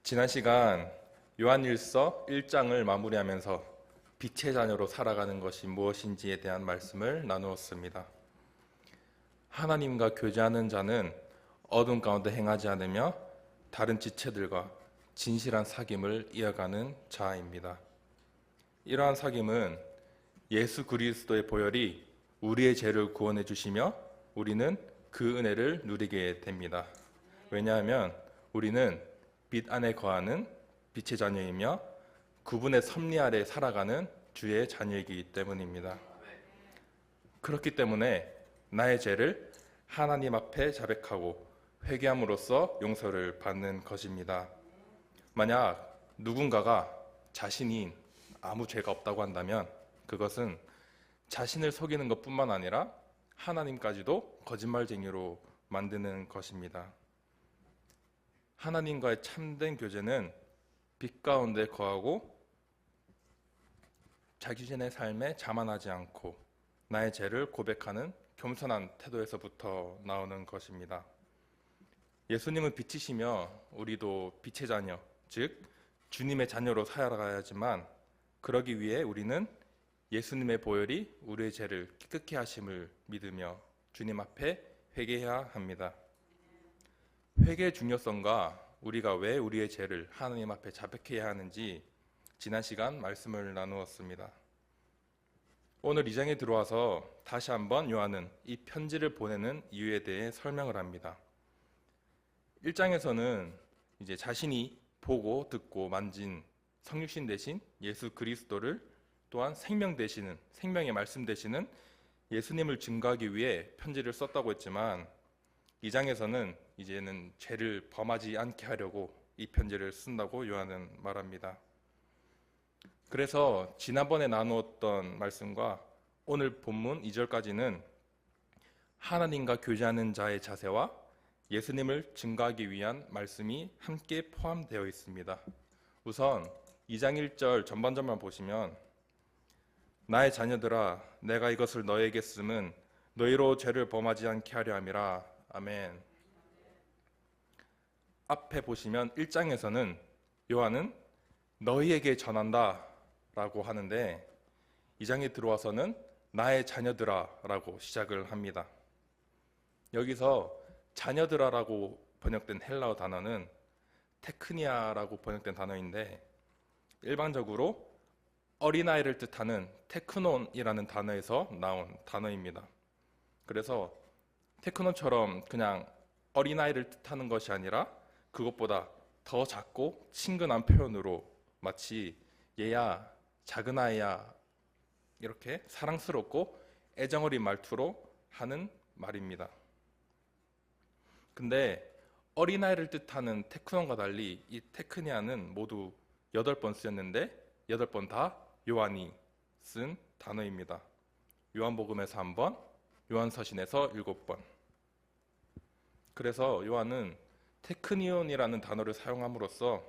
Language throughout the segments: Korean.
지난 시간 요한일서 1장을 마무리하면서 빛의 자녀로 살아가는 것이 무엇인지에 대한 말씀을 나누었습니다. 하나님과 교제하는 자는 어둠 가운데 행하지 않으며 다른 지체들과 진실한 사귐을 이어가는 자입니다. 이러한 사귐은 예수 그리스도의 보혈이 우리의 죄를 구원해 주시며 우리는 그 은혜를 누리게 됩니다. 왜냐하면 우리는 빛 안에 거하는 빛의 자녀이며 그분의 섭리 아래 살아가는 주의 자녀이기 때문입니다. 그렇기 때문에 나의 죄를 하나님 앞에 자백하고 회개함으로써 용서를 받는 것입니다. 만약 누군가가 자신이 아무 죄가 없다고 한다면 그것은 자신을 속이는 것뿐만 아니라 하나님까지도 거짓말쟁이로 만드는 것입니다. 하나님과의 참된 교제는 빛 가운데 거하고 자기신의 삶에 자만하지 않고 나의 죄를 고백하는 겸손한 태도에서부터 나오는 것입니다. 예수님은 빛이시며 우리도 빛의 자녀, 즉 주님의 자녀로 살아가야지만 그러기 위해 우리는 예수님의 보혈이 우리의 죄를 깨끗게 하심을 믿으며 주님 앞에 회개해야 합니다. 회개의 중요성과 우리가 왜 우리의 죄를 하나님 앞에 자백해야 하는지 지난 시간 말씀을 나누었습니다. 오늘 2장에 들어와서 다시 한번 요한은 이 편지를 보내는 이유에 대해 설명을 합니다. 1장에서는 이제 자신이 보고 듣고 만진 성육신 되신 예수 그리스도를 또한 생명 되시는 생명의 말씀 되시는 예수님을 증거하기 위해 편지를 썼다고 했지만 2장에서는 이제는 죄를 범하지 않게 하려고 이 편지를 쓴다고 요한은 말합니다. 그래서 지난번에 나누었던 말씀과 오늘 본문 2절까지는 하나님과 교제하는 자의 자세와 예수님을 증거하기 위한 말씀이 함께 포함되어 있습니다. 우선 2장 1절 전반전만 보시면 나의 자녀들아 내가 이것을 너에게 쓰면 너희로 죄를 범하지 않게 하려 함이라. 아멘. 앞에 보시면 1장에서는 요한은 너희에게 전한다 라고 하는데 2장에 들어와서는 나의 자녀들아 라고 시작을 합니다. 여기서 자녀들아 라고 번역된 헬라어 단어는 테크니아라고 번역된 단어인데 일반적으로 어린아이를 뜻하는 테크논이라는 단어에서 나온 단어입니다. 그래서 테크논처럼 그냥 어린아이를 뜻하는 것이 아니라 그것보다 더 작고 친근한 표현으로 마치 얘야, 작은 아이야 이렇게 사랑스럽고 애정어린 말투로 하는 말입니다. 근데 어린아이를 뜻하는 테크논과 달리 이 테크니아는 모두 8번 쓰였는데 8번 다 요한이 쓴 단어입니다. 요한복음에서 1번, 요한서신에서 7번. 그래서 요한은 테크니온이라는 단어를 사용함으로써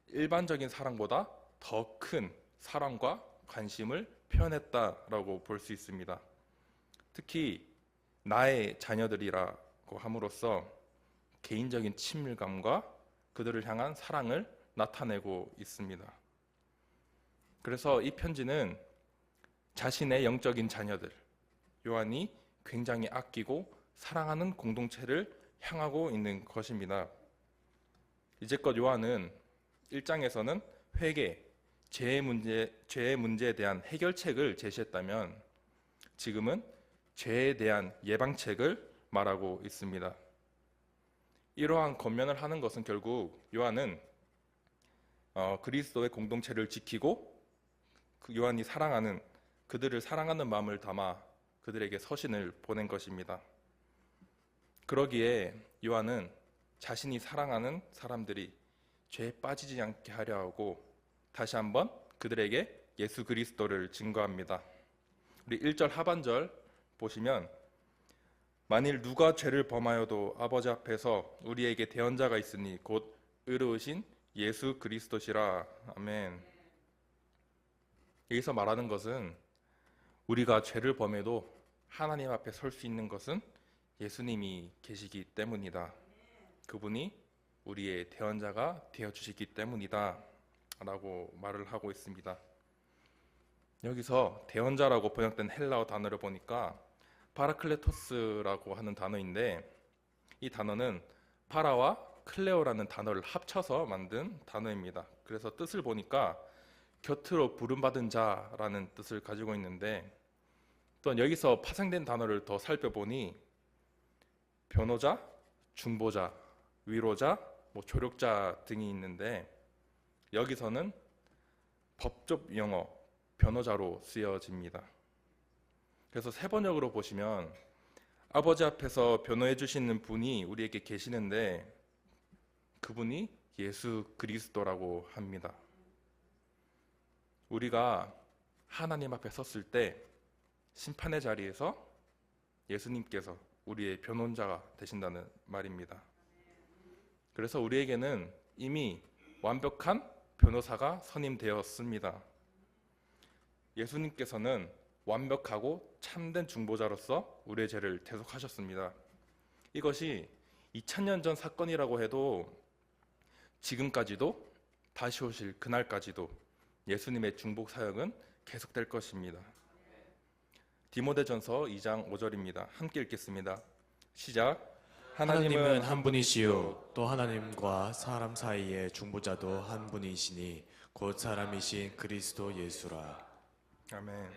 일반적인 사랑보다 더 큰 사랑과 관심을 표현했다라고 볼 수 있습니다. 특히 나의 자녀들이라고 함으로써 개인적인 친밀감과 그들을 향한 사랑을 나타내고 있습니다. 그래서 이 편지는 자신의 영적인 자녀들, 요한이 굉장히 아끼고 사랑하는 공동체를 향하고 있는 것입니다. 이제껏 요한은 1장에서는 회개, 죄의 문제에 대한 해결책을 제시했다면 지금은 죄에 대한 예방책을 말하고 있습니다. 이러한 권면을 하는 것은 결국 요한은 그리스도의 공동체를 지키고 요한이 사랑하는 그들을 사랑하는 마음을 담아 그들에게 서신을 보낸 것입니다. 그러기에 요한은 자신이 사랑하는 사람들이 죄에 빠지지 않게 하려 하고 다시 한번 그들에게 예수 그리스도를 증거합니다. 우리 1절 하반절 보시면 만일 누가 죄를 범하여도 아버지 앞에서 우리에게 대언자가 있으니 곧 의로우신 예수 그리스도시라. 아멘. 여기서 말하는 것은 우리가 죄를 범해도 하나님 앞에 설 수 있는 것은 예수님이 계시기 때문이다. 그분이 우리의 대언자가 되어주시기 때문이다 라고 말을 하고 있습니다. 여기서 대언자라고 번역된 헬라어 단어를 보니까 파라클레토스라고 하는 단어인데, 이 단어는 파라와 클레오라는 단어를 합쳐서 만든 단어입니다. 그래서 뜻을 보니까 곁으로 부름받은 자라는 뜻을 가지고 있는데, 또 여기서 파생된 단어를 더 살펴보니 변호자, 중보자, 위로자, 조력자 등이 있는데, 여기서는 법적 용어 변호자로 쓰여집니다. 그래서 세 번역으로 보시면 아버지 앞에서 변호해 주시는 분이 우리에게 계시는데, 그분이 예수 그리스도라고 합니다. 우리가 하나님 앞에 섰을 때 심판의 자리에서 예수님께서 우리의 변호자가 되신다는 말입니다. 그래서 우리에게는 이미 완벽한 변호사가 선임되었습니다. 예수님께서는 완벽하고 참된 중보자로서 우리의 죄를 대속하셨습니다. 이것이 2000년 전 사건이라고 해도 지금까지도 다시 오실 그날까지도 예수님의 중보 사역은 계속될 것입니다. 디모데전서 2장 5절입니다. 함께 읽겠습니다. 시작. 하나님은 한 분이시요 또 하나님과 사람 사이의 중보자도 한 분이시니 곧 사람이신 그리스도 예수라. 아멘.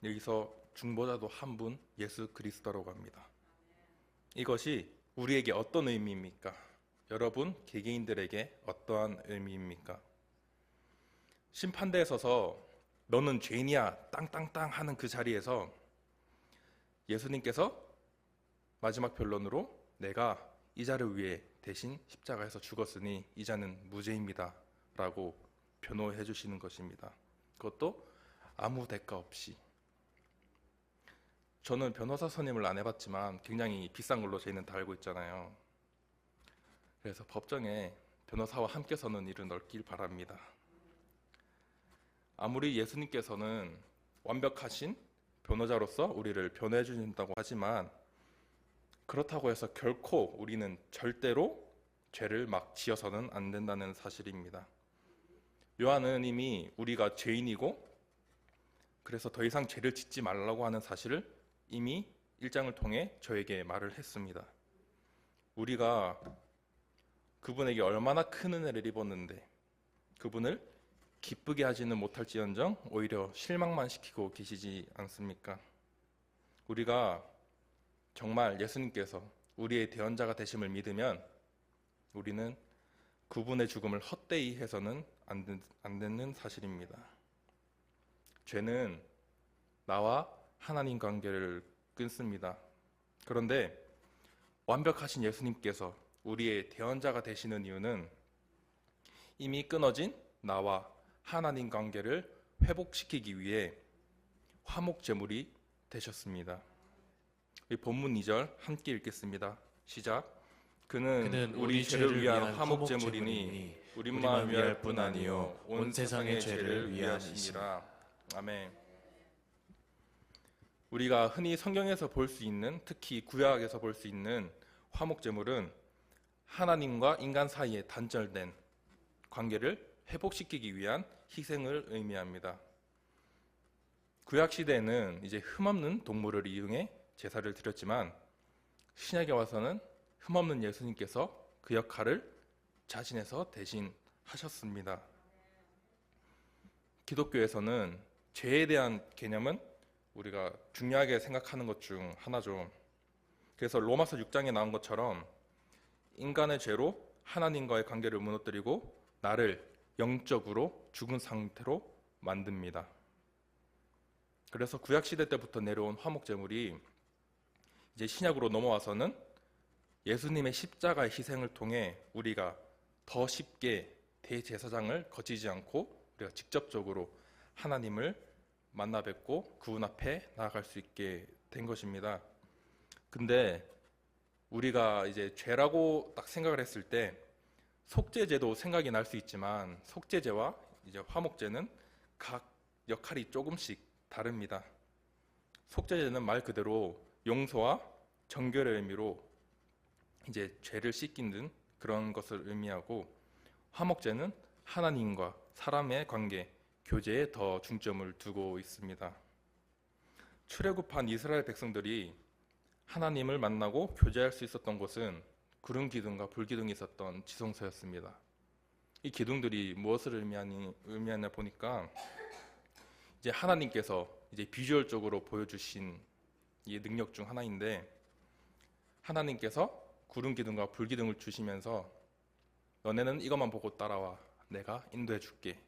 여기서 중보자도 한 분, 예수 그리스도라고 합니다. 이것이 우리에게 어떤 의미입니까? 여러분 개개인들에게 어떠한 의미입니까? 심판대에 서서 너는 죄인이야 땅땅땅 하는 그 자리에서 예수님께서 마지막 변론으로 내가 이 자를 위해 대신 십자가에서 죽었으니 이 자는 무죄입니다 라고 변호해 주시는 것입니다. 그것도 아무 대가 없이. 저는 변호사 선임을 안 해봤지만 굉장히 비싼 걸로 저희는 다 알고 있잖아요. 그래서 법정에 변호사와 함께 서는 일은 넓길 바랍니다. 아무리 예수님께서는 완벽하신 변호자로서 우리를 변호해 주신다고 하지만, 그렇다고 해서 결코 우리는 절대로 죄를 막 지어서는 안 된다는 사실입니다. 요한은 이미 우리가 죄인이고 그래서 더 이상 죄를 짓지 말라고 하는 사실을 이미 1장을 통해 저에게 말을 했습니다. 우리가 그분에게 얼마나 큰 은혜를 입었는데 그분을 기쁘게 하지는 못할지언정 오히려 실망만 시키고 계시지 않습니까? 우리가 정말 예수님께서 우리의 대언자가 되심을 믿으면 우리는 그분의 죽음을 헛되이 해서는 안 되는 사실입니다. 죄는 나와 하나님 관계를 끊습니다. 그런데 완벽하신 예수님께서 우리의 대언자가 되시는 이유는 이미 끊어진 나와 하나님 관계를 회복시키기 위해 화목제물이 되셨습니다. 이 본문 2절 함께 읽겠습니다. 시작. 그는 우리 죄를 위한 화목제물이니 우리만 위할 뿐 아니요 온 세상의 죄를 위하시니라. 아멘. 우리가 흔히 성경에서 볼 수 있는, 특히 구약에서 볼 수 있는 화목제물은 하나님과 인간 사이에 단절된 관계를 회복시키기 위한 희생을 의미합니다. 구약 시대에는 이제 흠없는 동물을 이용해 제사를 드렸지만 신약에 와서는 흠없는 예수님께서 그 역할을 자신에서 대신 하셨습니다. 기독교에서는 죄에 대한 개념은 우리가 중요하게 생각하는 것 중 하나죠. 그래서 로마서 6장에 나온 것처럼 인간의 죄로 하나님과의 관계를 무너뜨리고 나를 영적으로 죽은 상태로 만듭니다. 그래서 구약 시대 때부터 내려온 화목제물이 이제 신약으로 넘어와서는 예수님의 십자가의 희생을 통해 우리가 더 쉽게 대제사장을 거치지 않고 우리가 직접적으로 하나님을 만나 뵙고 그분 앞에 나아갈 수 있게 된 것입니다. 근데 우리가 이제 죄라고 딱 생각을 했을 때 속죄제도 생각이 날 수 있지만 속죄제와 이제 화목제는 각 역할이 조금씩 다릅니다. 속죄제는 말 그대로 용서와 정결의 의미로 이제 죄를 씻기는 그런 것을 의미하고, 화목제는 하나님과 사람의 관계, 교제에 더 중점을 두고 있습니다. 출애굽한 이스라엘 백성들이 하나님을 만나고 교제할 수 있었던 곳은 구름 기둥과 불 기둥이 있었던 지성소였습니다. 이 기둥들이 무엇을 의미하냐 보니까 이제 하나님께서 이제 비주얼적으로 보여주신 이 능력 중 하나인데, 하나님께서 구름 기둥과 불 기둥을 주시면서 너네는 이것만 보고 따라와, 내가 인도해 줄게,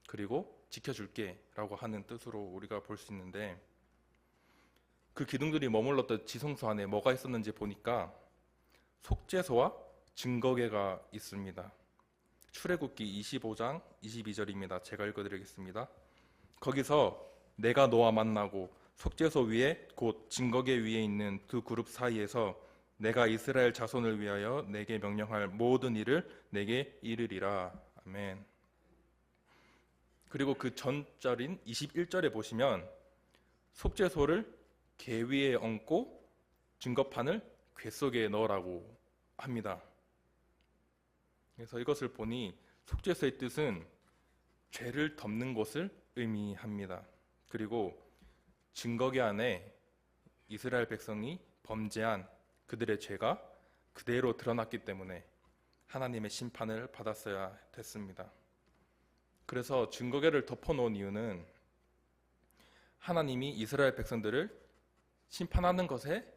그리고 지켜줄게 라고 하는 뜻으로 우리가 볼 수 있는데, 그 기둥들이 머물렀던 지성소 안에 뭐가 있었는지 보니까 속죄소와 증거궤가 있습니다. 출애굽기 25장 22절입니다. 제가 읽어드리겠습니다. 거기서 내가 너와 만나고 속죄소 위에 곧 증거궤 위에 있는 두 그룹 사이에서 내가 이스라엘 자손을 위하여 내게 명령할 모든 일을 내게 이르리라. 아멘. 그리고 그 전절인 21절에 보시면 속죄소를 궤 위에 얹고 증거판을 궤 속에 넣으라고 합니다. 그래서 이것을 보니 속죄소의 뜻은 죄를 덮는 곳을 의미합니다. 그리고 증거궤 안에 이스라엘 백성이 범죄한 그들의 죄가 그대로 드러났기 때문에 하나님의 심판을 받았어야 됐습니다. 그래서 증거궤를 덮어놓은 이유는 하나님이 이스라엘 백성들을 심판하는 것에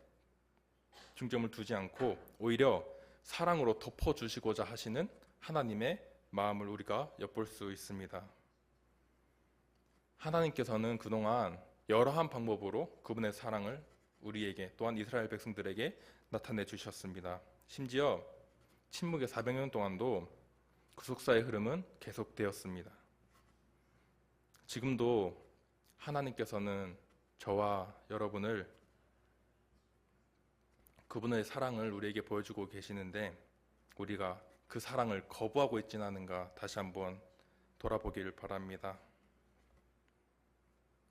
중점을 두지 않고 오히려 사랑으로 덮어주시고자 하시는 하나님의 마음을 우리가 엿볼 수 있습니다. 하나님께서는 그동안 여러한 방법으로 그분의 사랑을 우리에게, 또한 이스라엘 백성들에게 나타내 주셨습니다. 심지어 침묵의 400년 동안도 구속사의 흐름은 계속되었습니다. 지금도 하나님께서는 저와 여러분을, 그분의 사랑을 우리에게 보여주고 계시는데 우리가 그 사랑을 거부하고 있지는 않은가 다시 한번 돌아보길 바랍니다.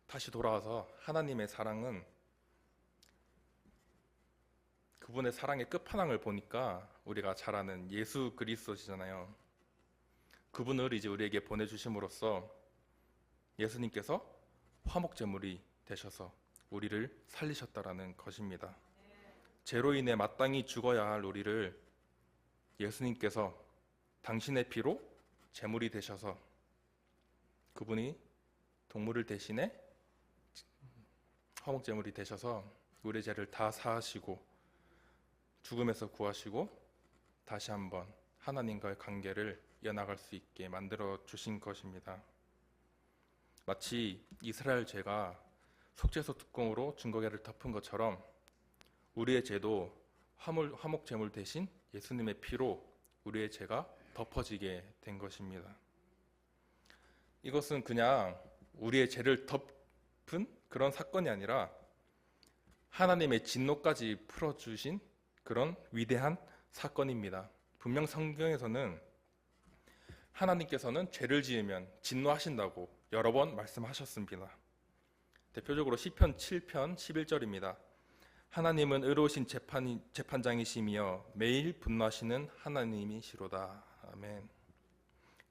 다시 돌아와서 하나님의 사랑은, 그분의 사랑의 끝판왕을 보니까 우리가 잘 아는 예수 그리스도시잖아요. 그분을 이제 우리에게 보내주심으로써 예수님께서 화목제물이 되셔서 우리를 살리셨다라는 것입니다. 죄로 인해 마땅히 죽어야 할 우리를 예수님께서 당신의 피로 제물이 되셔서, 그분이 동물을 대신해 화목제물이 되셔서 우리의 죄를 다 사하시고 죽음에서 구하시고 다시 한번 하나님과의 관계를 이어나갈 수 있게 만들어 주신 것입니다. 마치 이스라엘 죄가 속죄소 뚜껑으로 증거궤를 덮은 것처럼 우리의 죄도 화목제물 대신 예수님의 피로 우리의 죄가 덮어지게 된 것입니다. 이것은 그냥 우리의 죄를 덮은 그런 사건이 아니라 하나님의 진노까지 풀어주신 그런 위대한 사건입니다. 분명 성경에서는 하나님께서는 죄를 지으면 진노하신다고 여러 번 말씀하셨습니다. 대표적으로 시편 7편 11절입니다. 하나님은 의로우신 재판장이시며 매일 분노하시는 하나님이시로다. 아멘.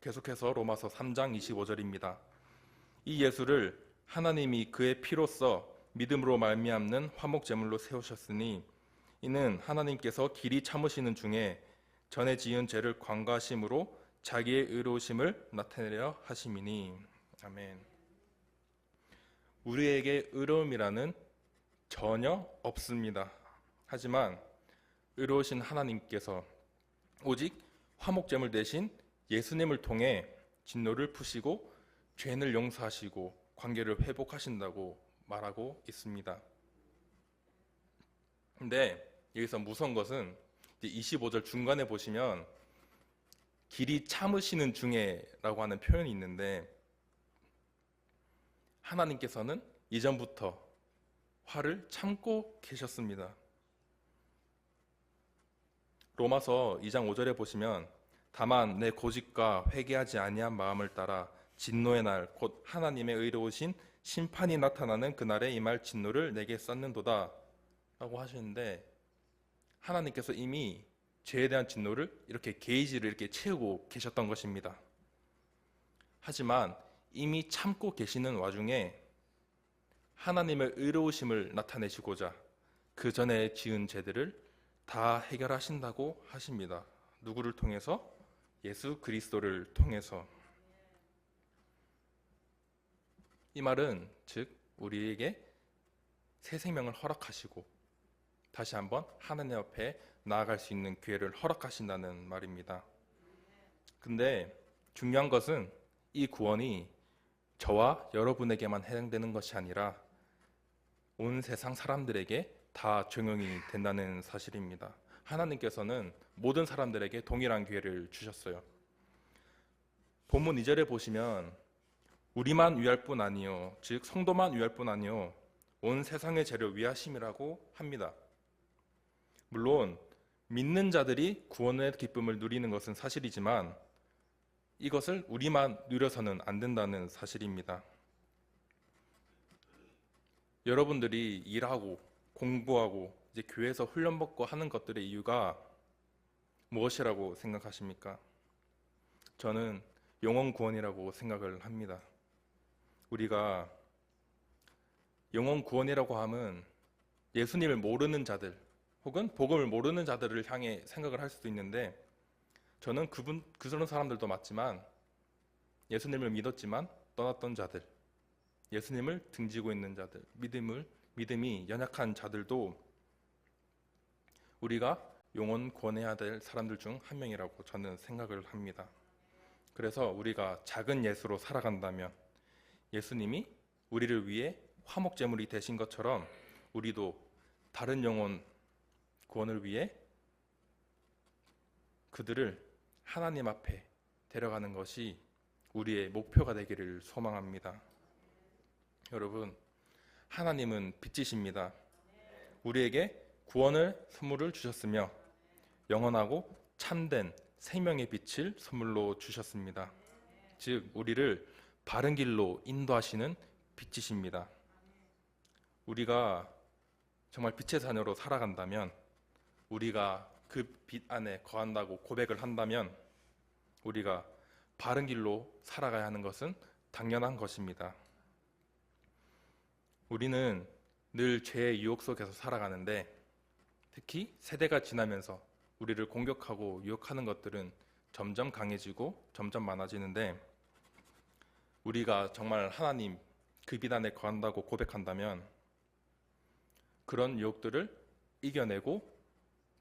계속해서 로마서 3장 25절입니다. 이 예수를 하나님이 그의 피로써 믿음으로 말미암는 화목제물로 세우셨으니 이는 하나님께서 길이 참으시는 중에 전에 지은 죄를 관과하심으로 자기의 의로우심을 나타내려 하심이니. 아멘. 우리에게 의로움이라는 전혀 없습니다. 하지만 의로우신 하나님께서 오직 화목제물 대신 예수님을 통해 진노를 푸시고 죄를 용서하시고 관계를 회복하신다고 말하고 있습니다. 근데 여기서 무서운 것은 25절 중간에 보시면 길이 참으시는 중에 라고 하는 표현이 있는데, 하나님께서는 이전부터 화를 참고 계셨습니다. 로마서 2장 5절에 보시면 다만 내 고집과 회개하지 아니한 마음을 따라 진노의 날 곧 하나님의 의로우신 심판이 나타나는 그날에 임할 진노를 내게 쌓는도다 라고 하시는데, 하나님께서 이미 죄에 대한 진노를 이렇게 게이지를 이렇게 채우고 계셨던 것입니다. 하지만 이미 참고 계시는 와중에 하나님의 의로우심을 나타내시고자 그 전에 지은 죄들을 다 해결하신다고 하십니다. 누구를 통해서? 예수 그리스도를 통해서. 이 말은 즉 우리에게 새 생명을 허락하시고 다시 한번 하나님 앞에 나아갈 수 있는 기회를 허락하신다는 말입니다. 근데 중요한 것은 이 구원이 저와 여러분에게만 해당되는 것이 아니라 온 세상 사람들에게 다 적용이 된다는 사실입니다. 하나님께서는 모든 사람들에게 동일한 기회를 주셨어요. 본문 2절에 보시면 우리만 위할 뿐 아니요, 즉 성도만 위할 뿐 아니요, 온 세상의 죄를 위하심이라고 합니다. 물론 믿는 자들이 구원의 기쁨을 누리는 것은 사실이지만 이것을 우리만 누려서는 안 된다는 사실입니다. 여러분들이 일하고 공부하고 이제 교회에서 훈련받고 하는 것들의 이유가 무엇이라고 생각하십니까? 저는 영혼 구원이라고 생각을 합니다. 우리가 영혼 구원이라고 하면 예수님을 모르는 자들 혹은 복음을 모르는 자들을 향해 생각을 할 수도 있는데 저는 그런 사람들도 맞지만 예수님을 믿었지만 떠났던 자들, 예수님을 등지고 있는 자들, 믿음이 연약한 자들도 우리가 영혼 구원해야 될 사람들 중 한 명이라고 저는 생각을 합니다. 그래서 우리가 작은 예수로 살아간다면 예수님이 우리를 위해 화목제물이 되신 것처럼 우리도 다른 영혼 구원을 위해 그들을 하나님 앞에 데려가는 것이 우리의 목표가 되기를 소망합니다. 여러분, 하나님은 빛이십니다. 우리에게 구원을 선물을 주셨으며 영원하고 참된 생명의 빛을 선물로 주셨습니다. 즉 우리를 바른 길로 인도하시는 빛이십니다. 우리가 정말 빛의 자녀로 살아간다면, 우리가 그 빛 안에 거한다고 고백을 한다면 우리가 바른 길로 살아가야 하는 것은 당연한 것입니다. 우리는 늘 죄의 유혹 속에서 살아가는데 특히 세대가 지나면서 우리를 공격하고 유혹하는 것들은 점점 강해지고 점점 많아지는데 우리가 정말 하나님 그 빛 안에 거한다고 고백한다면 그런 유혹들을 이겨내고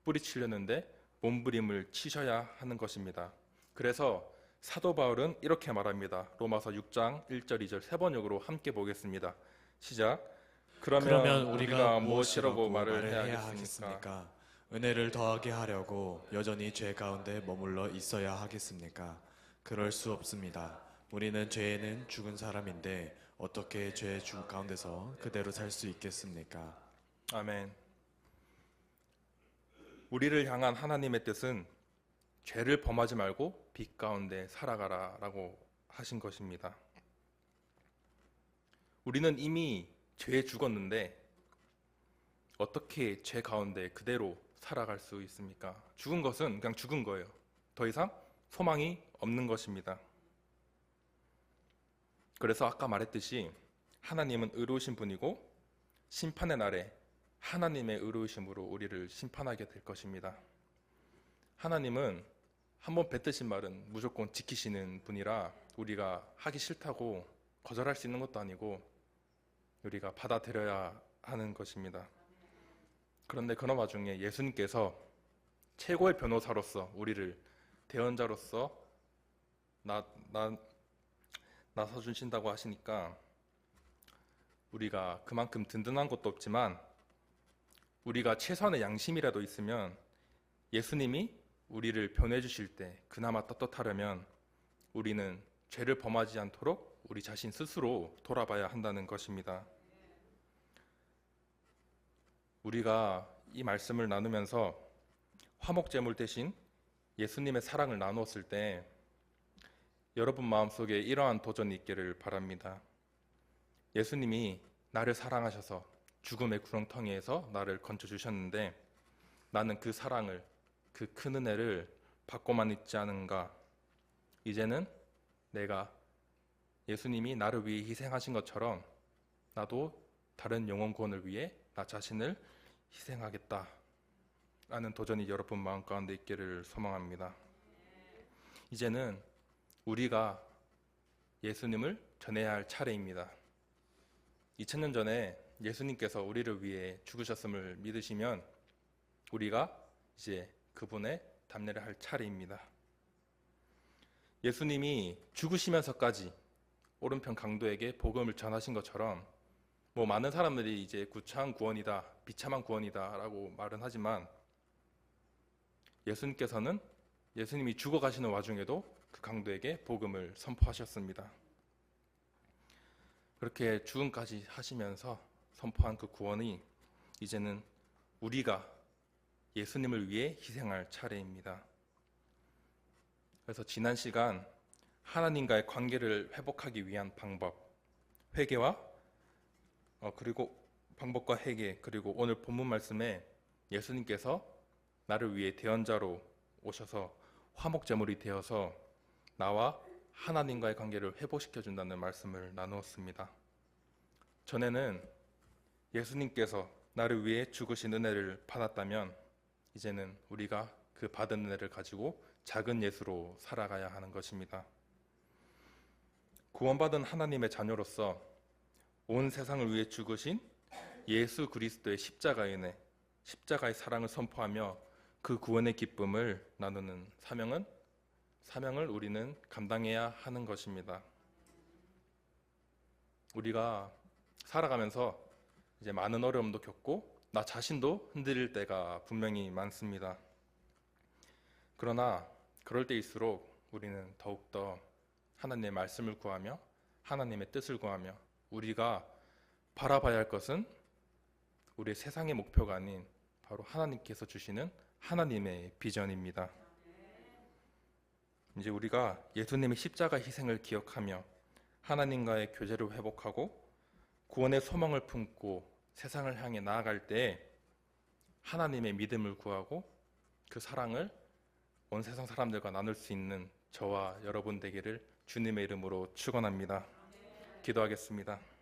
뿌리치려는데 몸부림을 치셔야 하는 것입니다. 그래서 사도 바울은 이렇게 말합니다. 로마서 6장 1절 2절 세 번역으로 함께 보겠습니다. 시작. 그러면 우리가 무엇이라고 말을 해야 하겠습니까? 은혜를 더하게 하려고 여전히 죄 가운데 머물러 있어야 하겠습니까? 그럴 수 없습니다. 우리는 죄에는 죽은 사람인데 어떻게 죄의 주 가운데서 그대로 살 수 있겠습니까? 아멘. 우리를 향한 하나님의 뜻은 죄를 범하지 말고 빛 가운데 살아가라 라고 하신 것입니다. 우리는 이미 죄에 죽었는데 어떻게 죄 가운데 그대로 살아갈 수 있습니까? 죽은 것은 그냥 죽은 거예요. 더 이상 소망이 없는 것입니다. 그래서 아까 말했듯이 하나님은 의로우신 분이고 심판의 날에 하나님의 의로우심으로 우리를 심판하게 될 것입니다. 하나님은 한번 뱉으신 말은 무조건 지키시는 분이라 우리가 하기 싫다고 거절할 수 있는 것도 아니고 우리가 받아들여야 하는 것입니다. 그런데 그런 와중에 예수님께서 최고의 변호사로서 우리를 대언자로서 나서주신다고 하시니까 우리가 그만큼 든든한 것도 없지만 우리가 최소한의 양심이라도 있으면 예수님이 우리를 변호해 주실 때 그나마 떳떳하려면 우리는 죄를 범하지 않도록 우리 자신 스스로 돌아봐야 한다는 것입니다. 우리가 이 말씀을 나누면서 화목제물 대신 예수님의 사랑을 나누었을 때 여러분 마음속에 이러한 도전이 있기를 바랍니다. 예수님이 나를 사랑하셔서 죽음의 구렁텅이에서 나를 건져주셨는데 나는 그 사랑을 그 큰 은혜를 받고만 있지 않은가. 이제는 내가 예수님이 나를 위해 희생하신 것처럼 나도 다른 영혼 구원을 위해 나 자신을 희생하겠다 라는 도전이 여러분 마음 가운데 있기를 소망합니다. 이제는 우리가 예수님을 전해야 할 차례입니다. 2000년 전에 예수님께서 우리를 위해 죽으셨음을 믿으시면 우리가 이제 그분의 담례를 할 차례입니다. 예수님이 죽으시면서까지 오른편 강도에게 복음을 전하신 것처럼 많은 사람들이 이제 구차한 구원이다, 비참한 구원이다 라고 말은 하지만 예수님께서는 예수님이 죽어가시는 와중에도 그 강도에게 복음을 선포하셨습니다. 그렇게 죽음까지 하시면서 선포한 그 구원이 이제는 우리가 예수님을 위해 희생할 차례입니다. 그래서 지난 시간 하나님과의 관계를 회복하기 위한 방법, 회개와 그리고 방법과 회개, 그리고 오늘 본문 말씀에 예수님께서 나를 위해 대언자로 오셔서 화목제물이 되어서 나와 하나님과의 관계를 회복시켜 준다는 말씀을 나누었습니다. 전에는 예수님께서 나를 위해 죽으신 은혜를 받았다면 이제는 우리가 그 받은 은혜를 가지고 작은 예수로 살아가야 하는 것입니다. 구원받은 하나님의 자녀로서 온 세상을 위해 죽으신 예수 그리스도의 십자가의 은혜, 십자가의 사랑을 선포하며 그 구원의 기쁨을 나누는 사명을 우리는 감당해야 하는 것입니다. 우리가 살아가면서 이제 많은 어려움도 겪고 나 자신도 흔들릴 때가 분명히 많습니다. 그러나 그럴 때일수록 우리는 더욱더 하나님의 말씀을 구하며 하나님의 뜻을 구하며 우리가 바라봐야 할 것은 우리의 세상의 목표가 아닌 바로 하나님께서 주시는 하나님의 비전입니다. 이제 우리가 예수님의 십자가 희생을 기억하며 하나님과의 교제를 회복하고 구원의 소망을 품고 세상을 향해 나아갈 때 하나님의 믿음을 구하고 그 사랑을 온 세상 사람들과 나눌 수 있는 저와 여러분 되기를 주님의 이름으로 축원합니다. 기도하겠습니다.